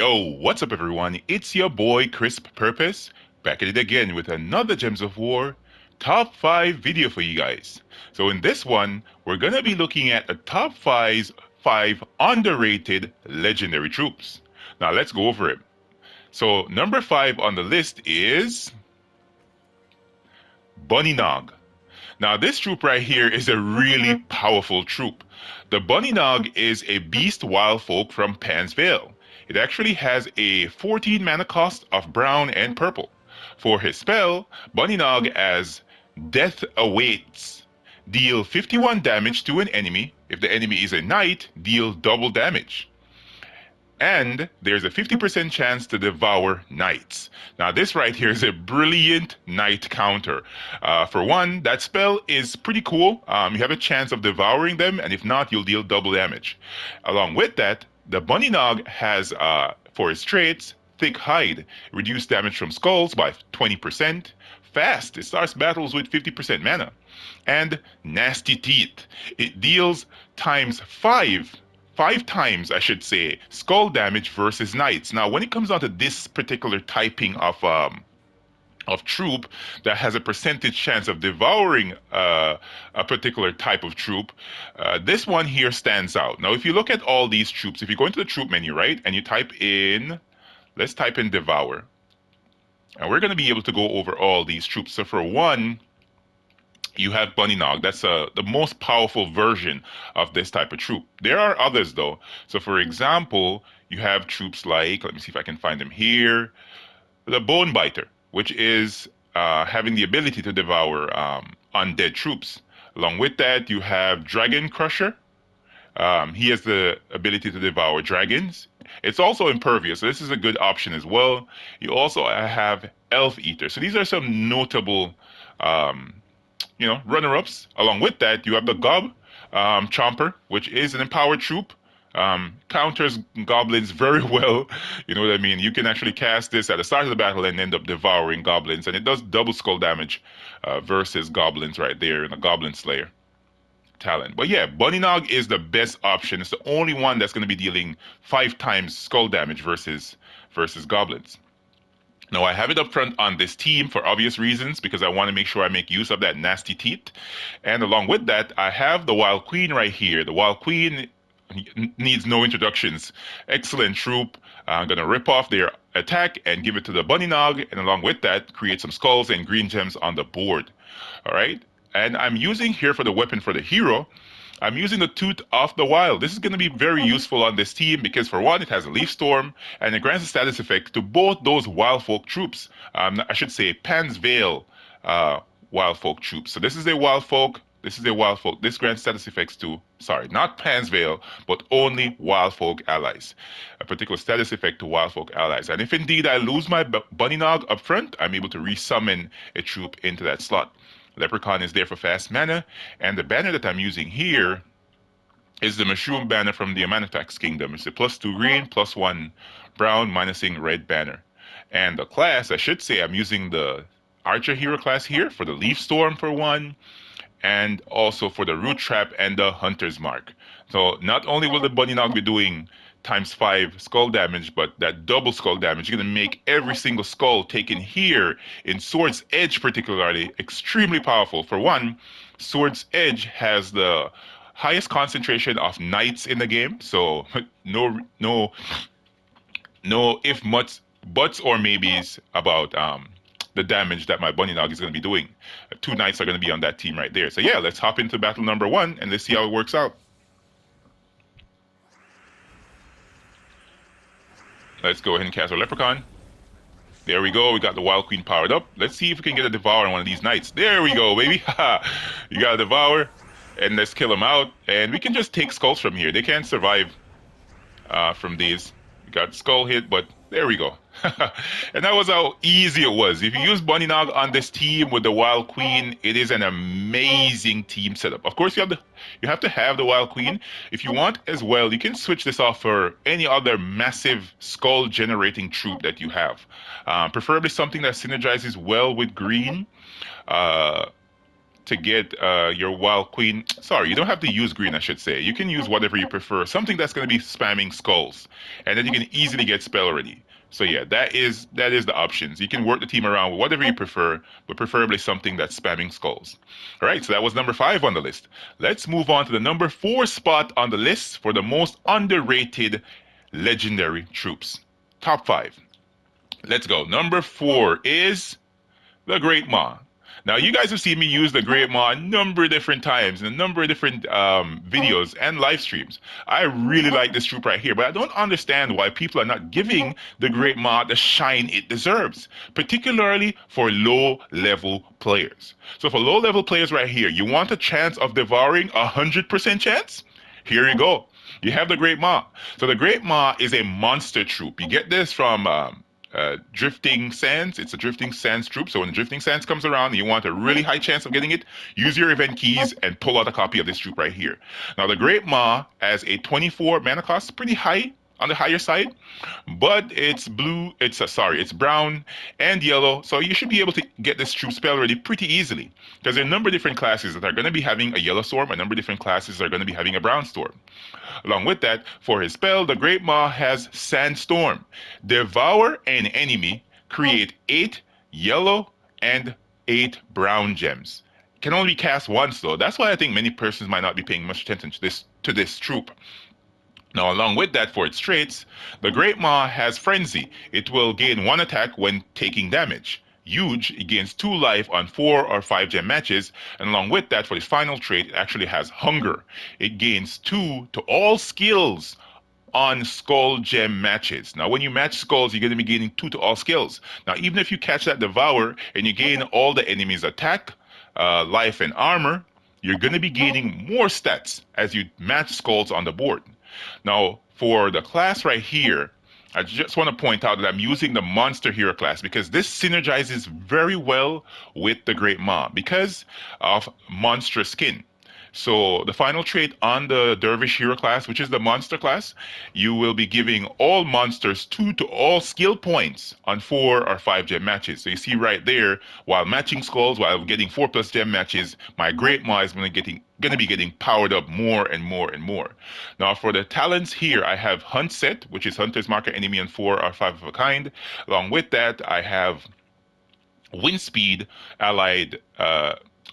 Yo, what's up everyone? It's your boy Crisp Purpose, back at it again with another Gems of War top 5 video for you guys. So in this one, we're gonna be looking at the top 5 underrated legendary troops. Now let's go over it. So number 5 on the list is Bunny Nog. Now this troop right here is a really powerful troop. The Bunny Nog is a beast wild folk from Pan's Vale. It actually has a 14 mana cost of brown and purple. For his spell, Bunny Nog as Death Awaits. Deal 51 damage to an enemy. If the enemy is a knight, deal double damage. And there's a 50% chance to devour knights. Now, this right here is a brilliant knight counter. For one, that spell is pretty cool. You have a chance of devouring them, and if not, you'll deal double damage. Along with that, the Bunny Nog has, for its traits, Thick Hide, reduce damage from skulls by 20%. Fast, it starts battles with 50% mana. And Nasty Teeth, it deals times 5 times, I should say, skull damage versus knights. Now, when it comes down to this particular typing of troop that has a percentage chance of devouring a particular type of troop, this one here stands out. Now, if you look at all these troops, if you go into the troop menu, right, and you type in, let's type in Devour, and we're going to be able to go over all these troops. So for one, you have Bunny Nog. That's the most powerful version of this type of troop. There are others though. So for example, you have troops like, let me see if I can find them here, the Bone Biter, which is having the ability to devour undead troops. Along with that, you have Dragon Crusher. He has the ability to devour dragons. It's also impervious, so this is a good option as well. You also have Elf Eater. So these are some notable runner-ups. Along with that, you have the Gob Chomper, which is an empowered troop. Counters goblins very well. You know what I mean? You can actually cast this at the start of the battle and end up devouring goblins, and it does double skull damage versus goblins right there in the Goblin Slayer talent. But yeah, Bunny Nog is the best option. It's the only one that's going to be dealing 5 times skull damage versus goblins. Now, I have it up front on this team for obvious reasons because I want to make sure I make use of that Nasty Teeth. And along with that, I have the Wild Queen right here. The Wild Queen needs no introductions. Excellent troop. I'm going to rip off their attack and give it to the Bunny Nog. And along with that, create some skulls and green gems on the board. All right. And I'm using here for the weapon for the hero, I'm using the Tooth of the Wild. This is going to be very useful on this team because for one, it has a Leaf Storm and it grants a status effect to both those Wild Folk troops. I should say Pan's Vale Wild Folk troops. So this is a Wild Folk. This is a Wild Folk. This grants status effects to, sorry, not Pan's Vale, but only Wild Folk allies. A particular status effect to Wild Folk allies. And if indeed I lose my Bunny Nog up front, I'm able to resummon a troop into that slot. Leprechaun is there for fast mana, and the banner that I'm using here is the Mushroom banner from the Amanitax Kingdom. It's a +2 green, +1 brown, minusing red banner. And the class, I should say, I'm using the Archer Hero class here for the Leaf Storm for one, and also for the Root Trap and the Hunter's Mark. So not only will the Bunny Nog be doing ×5 skull damage, but that double skull damage, you're going to make every single skull taken here in Sword's Edge particularly extremely powerful. For one, Sword's Edge has the highest concentration of knights in the game, so no if much buts or maybes about the damage that my Bunny Nog is going to be doing. 2 knights are going to be on that team right there. So yeah, let's hop into battle number 1 and let's see how it works out. Let's go ahead and cast our Leprechaun. There we go. We got the Wild Queen powered up. Let's see if we can get a Devour on one of these knights. There we go, baby. You got a Devour. And let's kill them out. And we can just take skulls from here. They can't survive from these. We got skull hit, but there we go. And that was how easy it was. If you use Bunny Nog on this team with the Wild Queen, it is an amazing team setup. Of course, you have to have the Wild Queen. If you want as well, you can switch this off for any other massive skull generating troop that you have. Preferably something that synergizes well with green. to get your wild queen. Sorry, you don't have to use green, I should say. You can use whatever you prefer. Something that's going to be spamming skulls, and then you can easily get spell ready. So yeah, that is the options. You can work the team around with whatever you prefer, but preferably something that's spamming skulls. All right, so that was number 5 on the list. Let's move on to the number 4 spot on the list for the most underrated legendary troops. Top 5. Let's go. Number 4 is the Great Maw. Now, you guys have seen me use the Great Maw a number of different times in a number of different videos and live streams. I really like this troop right here, but I don't understand why people are not giving the Great Maw the shine it deserves, particularly for low-level players. So for low-level players right here, you want a chance of devouring 100% chance? Here you go. You have the Great Maw. So the Great Maw is a monster troop. You get this from Drifting Sands. It's a Drifting Sands troop. So when the Drifting Sands comes around and you want a really high chance of getting it, use your event keys and pull out a copy of this troop right here. Now the Great Maw has a 24 mana cost, pretty high on the higher side, but it's blue. It's brown and yellow. So you should be able to get this troop spell ready pretty easily because there are a number of different classes that are going to be having a yellow storm. A number of different classes are going to be having a brown storm. Along with that, for his spell, the Great Maw has Sandstorm. Devour an enemy, create 8 yellow and 8 brown gems. Can only be cast once though. That's why I think many persons might not be paying much attention to this troop. Now, along with that, for its traits, the Great Maw has Frenzy. It will gain 1 attack when taking damage. Huge, it gains 2 life on 4 or 5 gem matches. And along with that, for its final trait, it actually has Hunger. It gains 2 to all skills on skull gem matches. Now, when you match skulls, you're going to be gaining 2 to all skills. Now, even if you catch that Devour and you gain all the enemy's attack, life, and armor, you're going to be gaining more stats as you match skulls on the board. Now, for the class right here, I just want to point out that I'm using the Monster Hero class because this synergizes very well with the Great Maw because of monstrous skin. So the final trait on the Dervish Hero class, which is the Monster class, you will be giving all monsters 2 to all skill points on 4 or 5 gem matches. So you see right there, while matching skulls, while getting 4 plus gem matches, my Great Maw is going to be getting powered up more and more and more. Now for the talents here, I have Hunt Set, which is Hunter's Marker enemy on 4 or 5 of a kind. Along with that, I have Wind Speed allied.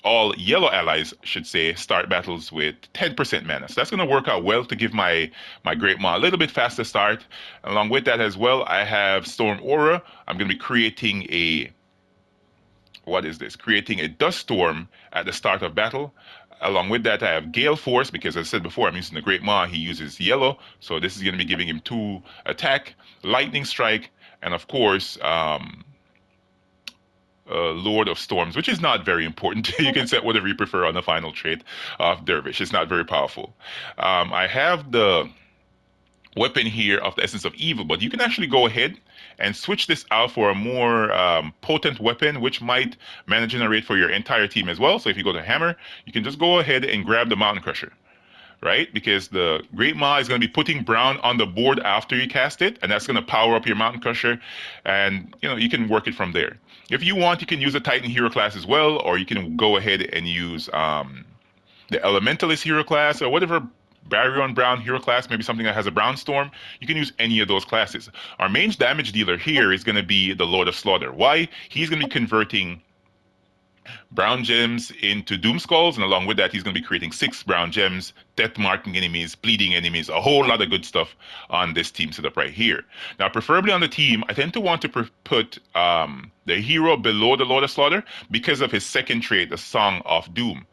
All yellow allies should say start battles with 10% mana. So that's going to work out well to give my Great Maw a little bit faster start. Along with that as well, I have Storm Aura. I'm going to be creating a creating a dust storm at the start of battle. Along with that, I have Gale Force because, as I said before, I'm using the Great Maw. He uses yellow, so this is going to be giving him 2 attack, Lightning Strike, and of course, Lord of Storms, which is not very important. You can set whatever you prefer on the final trait of Dervish. It's not very powerful. I have the weapon here of the Essence of Evil, but you can actually go ahead and switch this out for a more potent weapon, which might mana generate for your entire team as well. So if you go to Hammer, you can just go ahead and grab the Mountain Crusher, right? Because the Great Maw is going to be putting brown on the board after you cast it, and that's going to power up your Mountain Crusher, and you can work it from there. If you want, you can use a Titan Hero class as well, or you can go ahead and use the Elementalist Hero class, or whatever Baryon Brown Hero class, maybe something that has a Brown Storm. You can use any of those classes. Our main damage dealer here is going to be the Lord of Slaughter. Why? He's going to be converting brown gems into Doom Skulls, and along with that, he's going to be creating 6 brown gems, death marking enemies, bleeding enemies, a whole lot of good stuff on this team setup right here. Now, preferably on the team, I tend to want to put the hero below the Lord of Slaughter because of his second trait, the Song of Doom.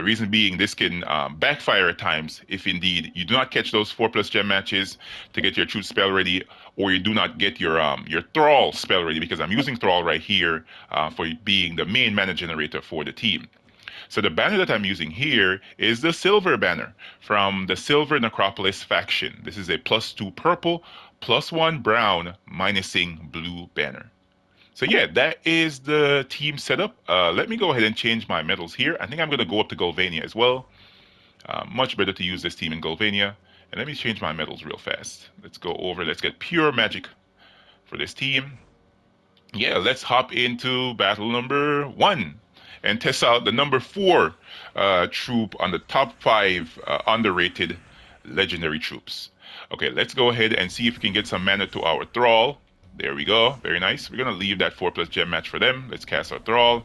Reason being, this can backfire at times if indeed you do not catch those 4 plus gem matches to get your true spell ready, or you do not get your Thrall spell ready, because I'm using Thrall right here for being the main mana generator for the team. So the banner that I'm using here is the Silver banner from the Silver Necropolis faction. This is a +2 purple, +1 brown, minusing blue banner. So yeah, that is the team setup. Let me go ahead and change my medals here. I think I'm going to go up to Golvania as well. Much better to use this team in Golvania. And let me change my medals real fast. Let's go over. Let's get pure magic for this team. Yeah, let's hop into battle number 1. and test out the number 4 troop on the top 5 underrated legendary troops. Okay, let's go ahead and see if we can get some mana to our Thrall. There we go. Very nice. We're going to leave that 4+ gem match for them. Let's cast our Thrall.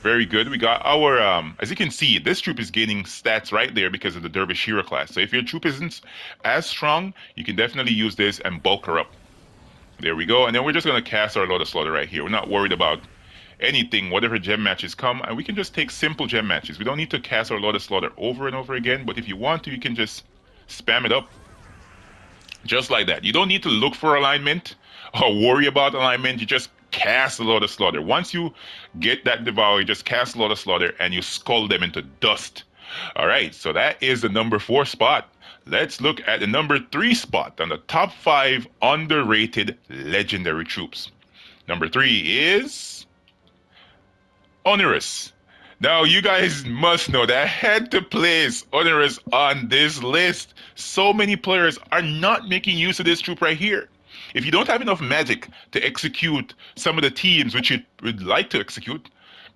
Very good. We got our, as you can see, this troop is gaining stats right there because of the Dervish hero class. So if your troop isn't as strong, you can definitely use this and bulk her up. There we go. And then we're just going to cast our Lord of Slaughter right here. We're not worried about anything, whatever gem matches come, and we can just take simple gem matches. We don't need to cast our Lord of Slaughter over and over again, but if you want to, you can just spam it up. Just like that. You don't need to look for alignment or worry about alignment. You just cast a Lord of Slaughter. Once you get that Devour, you just cast a Lord of Slaughter and you skull them into dust. All right, so that is the number 4 spot. Let's look at the number 3 spot on the top 5 underrated legendary troops. Number 3 is Oniras. Now, you guys must know that I had to place Oniras on this list. So many players are not making use of this troop right here. If you don't have enough magic to execute some of the teams which you would like to execute,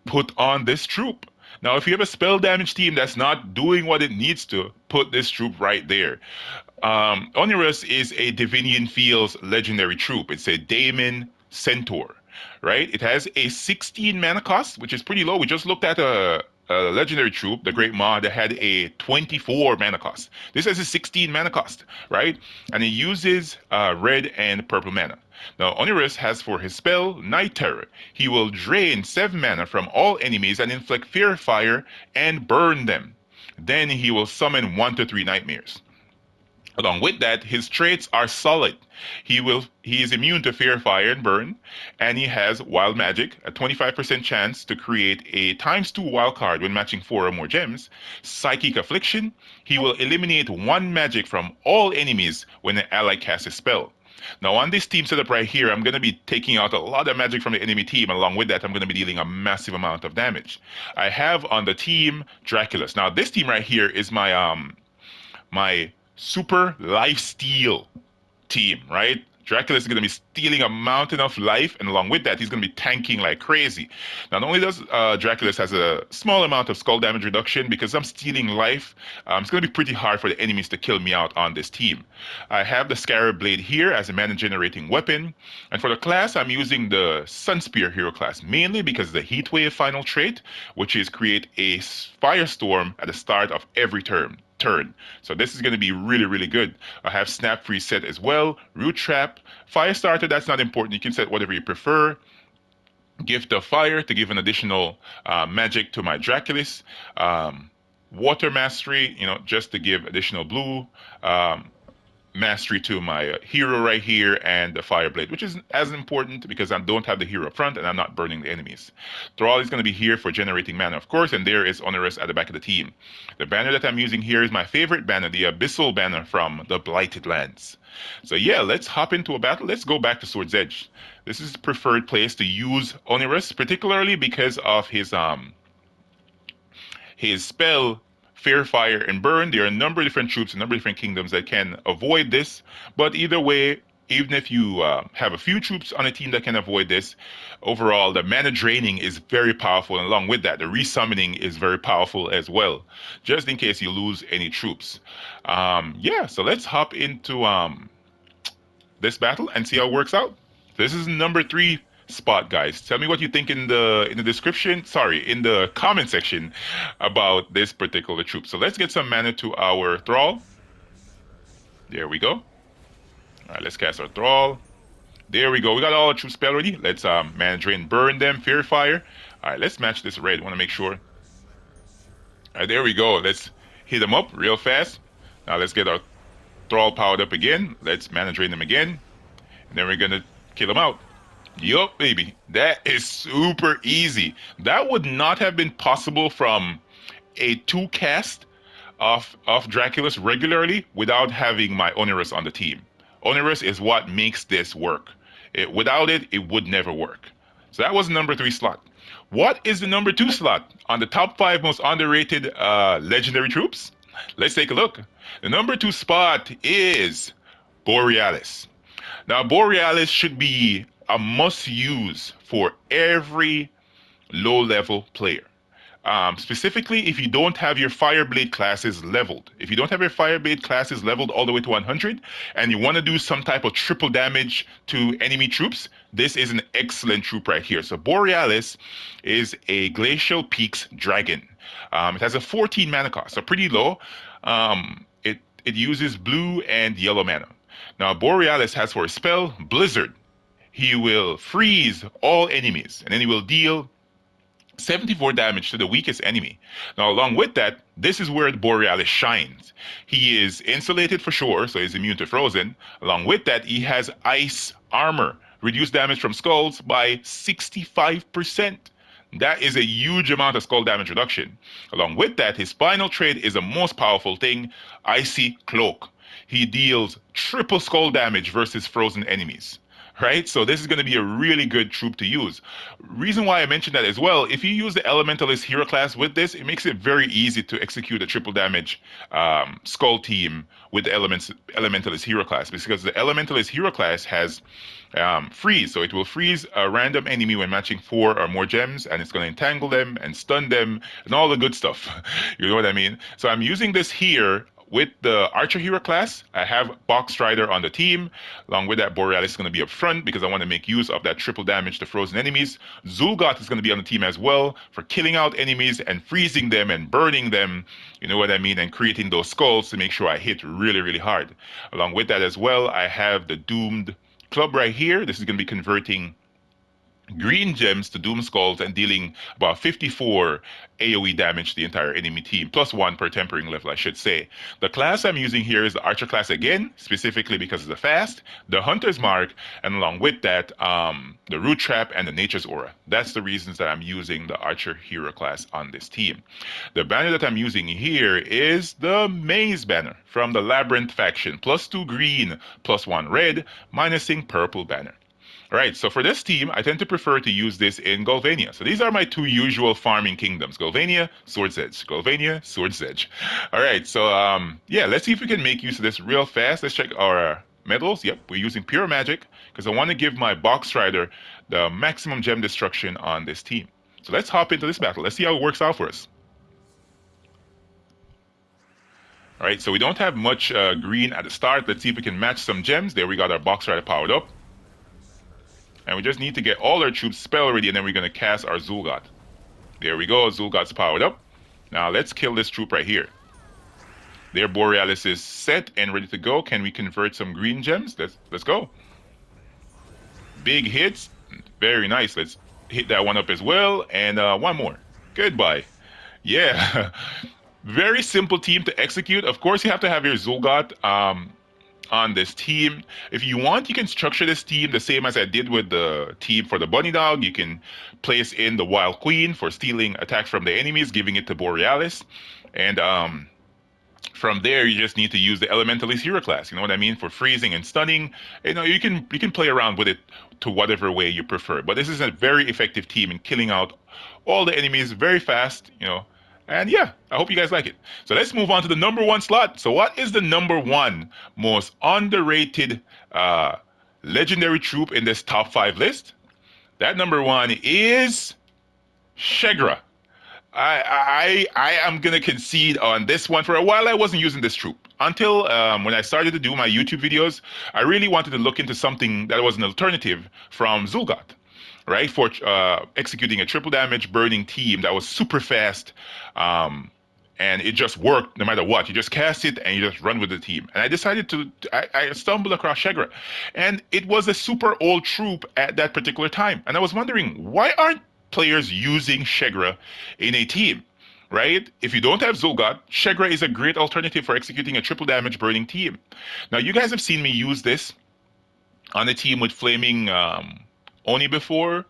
put on this troop. Now, if you have a spell damage team that's not doing what it needs to, put this troop right there. Oniras is a Divinian Fields legendary troop. It's a Daemon Centaur, right? It has a 16 mana cost, which is pretty low. We just looked at a legendary troop, the Great Maw, that had a 24 mana cost. This has a 16 mana cost, right? And it uses red and purple mana. Now, Oniras has for his spell, Night Terror. He will drain 7 mana from all enemies and inflict Fear Fire and burn them. Then he will summon 1 to 3 nightmares. Along with that, his traits are solid. He is immune to Fear, Fire, and Burn, and he has Wild Magic, a 25% chance to create a ×2 wild card when matching 4 or more gems. Psychic Affliction, he will eliminate 1 magic from all enemies when an ally casts a spell. Now on this team setup right here, I'm going to be taking out a lot of magic from the enemy team. Along with that, I'm going to be dealing a massive amount of damage. I have on the team Draculus. Now this team right here is my super life steal team, right? Dracula is going to be stealing a mountain of life, and along with that, he's going to be tanking like crazy. Not only does Dracula has a small amount of skull damage reduction, because I'm stealing life, it's going to be pretty hard for the enemies to kill me out on this team. I have the Scarab Blade here as a mana-generating weapon, and for the class, I'm using the Sunspear hero class, mainly because of the Heatwave final trait, which is create a firestorm at the start of every turn. So this is going to be really, really good. I have Snap Freeze set as well, Root Trap, Fire Starter, that's not important. You can set whatever you prefer. Gift of Fire to give an additional magic to my Draculus. Water Mastery, just to give additional blue. Mastery to my hero right here, and the Fireblade, which is as important because I don't have the hero up front and I'm not burning the enemies. Thrall is going to be here for generating mana, of course, and there is Oniras at the back of the team. The banner that I'm using here is my favorite banner, the Abyssal banner from the Blighted Lands. So yeah, let's hop into a battle. Let's go back to Sword's Edge. This is the preferred place to use Oniras, particularly because of his spell Fear, Fire, and Burn. There are a number of different troops, a number of different kingdoms that can avoid this. But either way, even if you have a few troops on a team that can avoid this, overall, the mana draining is very powerful. And along with that, the resummoning is very powerful as well, just in case you lose any troops. Yeah, so let's hop into this battle and see how it works out. This is number 3 spot, guys. Tell me what you think in the description, in the comment section about this particular troop. So let's get some mana to our Thrall. There we go. All right, let's cast our Thrall. There we go. We got all our troops spell ready. Let's mana drain, burn them, Fear Fire. All right, let's match this red. Want to make sure. All right, there we go. Let's hit them up real fast. Now let's get our Thrall powered up again. Let's mana drain them again, and then we're gonna kill them out. Yup, baby. That is super easy. That would not have been possible from a 2 cast of Draculus regularly without having my Oniras on the team. Oniras is what makes this work. Without it, it would never work. So that was the number 3 slot. What is the number 2 slot on the top 5 most underrated legendary troops? Let's take a look. The number 2 spot is Borealis. Now, Borealis should be a must-use for every low-level player. Specifically if you don't have your Fireblade classes leveled. If you don't have your Fireblade classes leveled all the way to 100 and you want to do some type of triple damage to enemy troops, this is an excellent troop right here. So Borealis is a Glacial Peaks Dragon. It has a 14 mana cost, so pretty low. It uses blue and yellow mana. Now Borealis has for a spell Blizzard. He will freeze all enemies, and then he will deal 74 damage to the weakest enemy. Now, along with that, this is where the Borealis shines. He is insulated for sure, so he's immune to frozen. Along with that, he has ice armor, reduce damage from skulls by 65%. That is a huge amount of skull damage reduction. Along with that, his final trait is the most powerful thing, Icy Cloak. He deals triple skull damage versus frozen enemies. Right? So this is going to be a really good troop to use. Reason why I mentioned that as well, if you use the Elementalist hero class with this, it makes it very easy to execute a triple damage skull team with the Elementalist hero class, because the Elementalist hero class has freeze. So it will freeze a random enemy when matching 4 or more gems, and it's going to entangle them and stun them and all the good stuff. You know what I mean? So I'm using this here with the Archer Hero class. I have Box Rider on the team. Along with that, Borealis is going to be up front because I want to make use of that triple damage to frozen enemies. Zul'Gott is going to be on the team as well for killing out enemies and freezing them and burning them, you know what I mean, and creating those skulls to make sure I hit really, really hard. Along with that as well, I have the Doomed Club right here. This is going to be converting green gems to Doom Skulls and dealing about 54 AoE damage to the entire enemy team, plus 1 per tempering level, I should say. The class I'm using here is the Archer class again, specifically because of the fast, the Hunter's Mark, and along with that, the Root Trap and the Nature's Aura. That's the reasons that I'm using the Archer Hero class on this team. The banner that I'm using here is the Maze banner from the Labyrinth faction, plus 2 green, plus 1 red, minusing purple banner. All right, so for this team, I tend to prefer to use this in Golvania. So these are my 2 usual farming kingdoms, Golvania, Sword's Edge. Golvania, Sword's Edge. All right, so yeah, let's see if we can make use of this real fast. Let's check our medals. Yep, we're using pure magic because I want to give my Box Rider the maximum gem destruction on this team. So let's hop into this battle. Let's see how it works out for us. All right, so we don't have much green at the start. Let's see if we can match some gems. There we got our Box Rider powered up. And we just need to get all our troops spell ready, and then we're going to cast our Zul'Gott. There we go, Zul'Gott's powered up. Now let's kill this troop right here. Their Borealis is set and ready to go. Can we convert some green gems? Let's go. Big hits. Very nice. Let's hit that one up as well. And one more. Goodbye. Yeah. Very simple team to execute. Of course, you have to have your Zul'Gott on this team. If you want, you can structure this team the same as I did with the team for the Bunny Dog. You can place in the Wild Queen for stealing attacks from the enemies, giving it to Borealis. And from there, you just need to use the Elementalist hero class, you know what I mean, for freezing and stunning. You know, you can play around with it to whatever way you prefer. But this is a very effective team in killing out all the enemies very fast, you know. And yeah, I hope you guys like it. So let's move on to the number 1 slot. So what is the number 1 most underrated legendary troop in this top 5 list? That number 1 is Shagra. I am going to concede on this one. For a while, I wasn't using this troop. Until when I started to do my YouTube videos, I really wanted to look into something that was an alternative from Zul'Gott, right? For executing a triple damage burning team that was super fast, and it just worked no matter what. You just cast it and you just run with the team. And I decided I stumbled across Shagra, and it was a super old troop at that particular time. And I was wondering, why aren't players using Shagra in a team, right? If you don't have Zul'Gott, Shagra is a great alternative for executing a triple damage burning team. Now, you guys have seen me use this on a team with Flaming Oni before,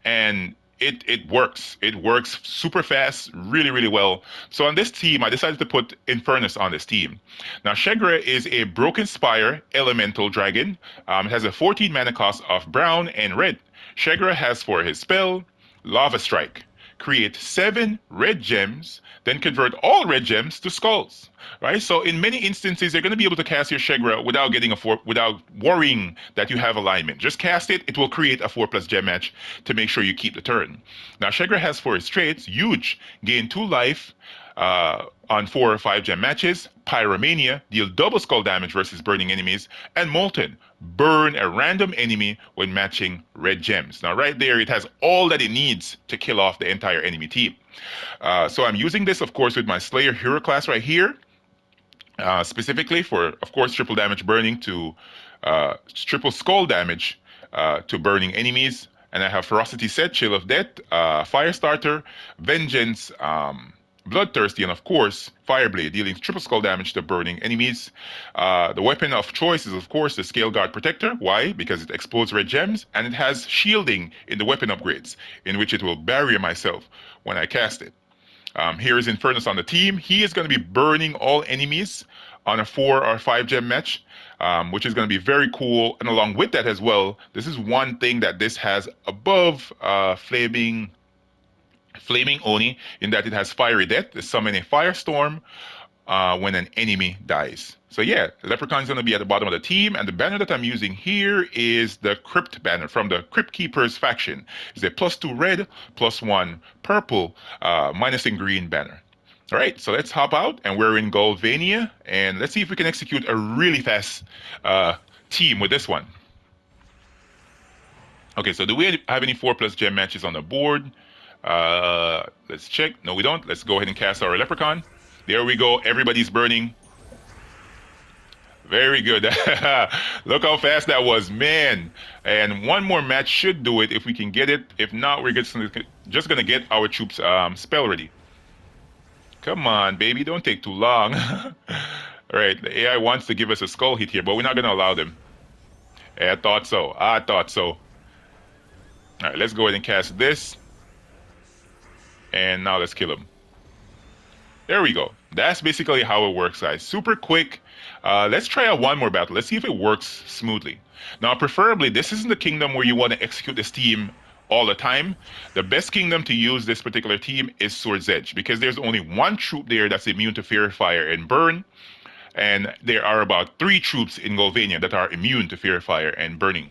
and it works. It works super fast, really, really well. So on this team, I decided to put Infernus on this team. Now, Shagra is a Broken Spire elemental dragon. It has a 14 mana cost of brown and red. Shagra has for his spell, Lava Strike. create 7 red gems, then convert all red gems to skulls. Right? So in many instances, you're going to be able to cast your Shagra without getting without worrying that you have alignment. Just cast it; it will create a 4+ gem match to make sure you keep the turn. Now Shagra has 4 traits: huge, gain 2 life on 4 or 5 gem matches; Pyromania, deal double skull damage versus burning enemies; and Molten, burn a random enemy when matching red gems. Now right there, it has all that it needs to kill off the entire enemy team. So I'm using this, of course, with my Slayer hero class right here, specifically for, of course, triple damage burning to triple skull damage to burning enemies. And I have Ferocity set, Chill of Death, Firestarter, Vengeance, Bloodthirsty, and of course, Fireblade, dealing triple skull damage to burning enemies. The weapon of choice is, of course, the Scale Guard Protector. Why? Because it explodes red gems, and it has shielding in the weapon upgrades, in which it will barrier myself when I cast it. Here is Infernus on the team. He is going to be burning all enemies on a 4 or 5 gem match, which is going to be very cool. And along with that as well, this is one thing that this has above Flaming Oni, in that it has Fiery Death, the summon a firestorm when an enemy dies. So yeah, Leprechaun is going to be at the bottom of the team, and the banner that I'm using here is the Crypt banner from the Crypt Keepers faction. It's a +2 red, +1 purple, -in green banner. All right, so let's hop out, and we're in Golvania, and let's see if we can execute a really fast team with this one. Okay, so do we have any 4+ gem matches on the board? Let's check. No, we don't. Let's go ahead and cast our Leprechaun. There we go. Everybody's burning. Very good. Look how fast that was, man. And one more match should do it if we can get it. If not, we're just going to get our troops spell ready. Come on, baby. Don't take too long. All right. The AI wants to give us a skull hit here, but we're not going to allow them. I thought so. I thought so. All right. Let's go ahead and cast this. And now let's kill him. There we go. That's basically how it works, guys. Super quick. Let's try out one more battle. Let's see if it works smoothly. Now, preferably, this isn't the kingdom where you want to execute this team all the time. The best kingdom to use this particular team is Sword's Edge, because there's only one troop there that's immune to Fear, Fire, and Burn. And there are about 3 troops in Golvania that are immune to Fear, Fire, and Burning.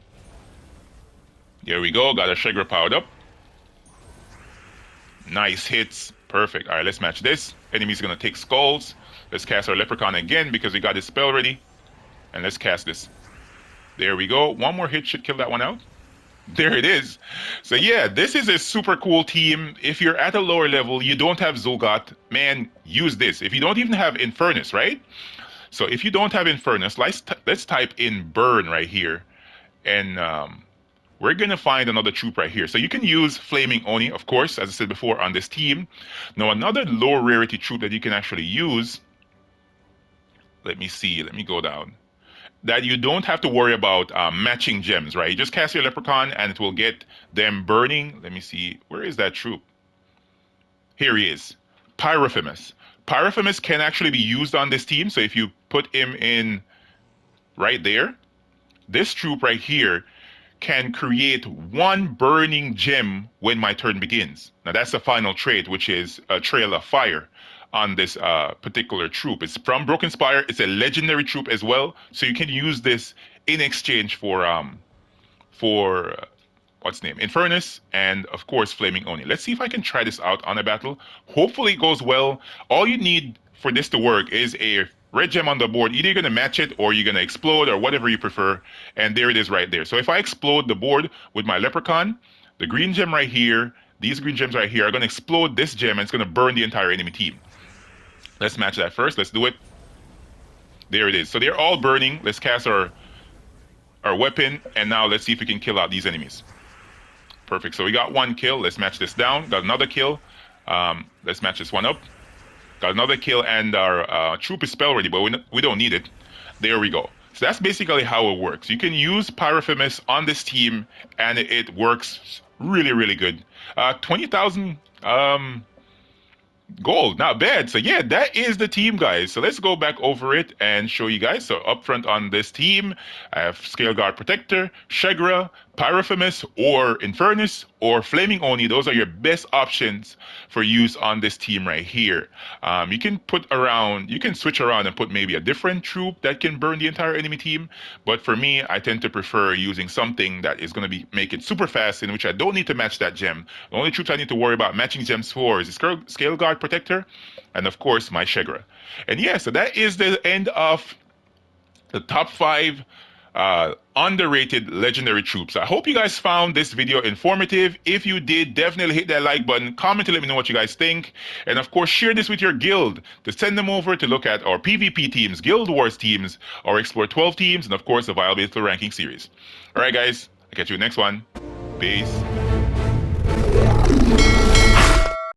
There we go. Got a Shagra powered up. Nice hits. Perfect. All right, let's match this. Enemy's going to take skulls. Let's cast our Leprechaun again because we got his spell ready. And let's cast this. There we go. One more hit should kill that one out. There it is. So yeah, this is a super cool team. If you're at a lower level, you don't have Zul'Gott, man, use this. If you don't even have Infernus, right? So if you don't have Infernus, let's type in Burn right here. And we're going to find another troop right here. So you can use Flaming Oni, of course, as I said before, on this team. Now, another low rarity troop that you can actually use, let me see, let me go down, that you don't have to worry about matching gems, right? You just cast your Leprechaun and it will get them burning. Let me see, where is that troop? Here he is, Pyrophemus. Pyrophemus can actually be used on this team. So if you put him in right there, this troop right here can create 1 burning gem when my turn begins. Now that's the final trait, which is a Trail of Fire on this particular troop. It's from Broken Spire. It's a legendary troop as well, so you can use this in exchange for what's the name, Infernus, and of course Flaming Oni. Let's see if I can try this out on a battle. Hopefully it goes well. All you need for this to work is a red gem on the board. Either you're going to match it or you're going to explode or whatever you prefer. And there it is right there. So if I explode the board with my Leprechaun, the green gem right here, these green gems right here are going to explode this gem and it's going to burn the entire enemy team. Let's match that first. Let's do it. There it is. So they're all burning. Let's cast our weapon. And now let's see if we can kill out these enemies. Perfect. So we got 1 kill. Let's match this down. Got another kill. Let's match this one up. Got another kill, and our troop is spell ready, but we don't need it. There we go. So that's basically how it works. You can use Pyrophemus on this team, and it works really, really good. 20,000 Gold, not bad. So yeah, that is the team, guys. So let's go back over it and show you guys. So up front on this team, I have Scale Guard Protector, Shagra, Pyrophemus, or Infernus, or Flaming Oni. Those are your best options for use on this team right here. You can you can switch around and put maybe a different troop that can burn the entire enemy team. But for me, I tend to prefer using something that is going to be make it super fast, in which I don't need to match that gem. The only troops I need to worry about matching gems for is the Scale Guard Protector, and of course my Shagra. And yeah, so that is the end of the top 5 underrated legendary troops. I hope you guys found this video informative. If you did, definitely hit that like button, comment to let me know what you guys think, and of course share this with your guild to send them over to look at our PvP teams, Guild Wars teams, our Explore 12 teams, and of course the Viable Ranking series. Alright guys, I'll catch you in the next one. Peace.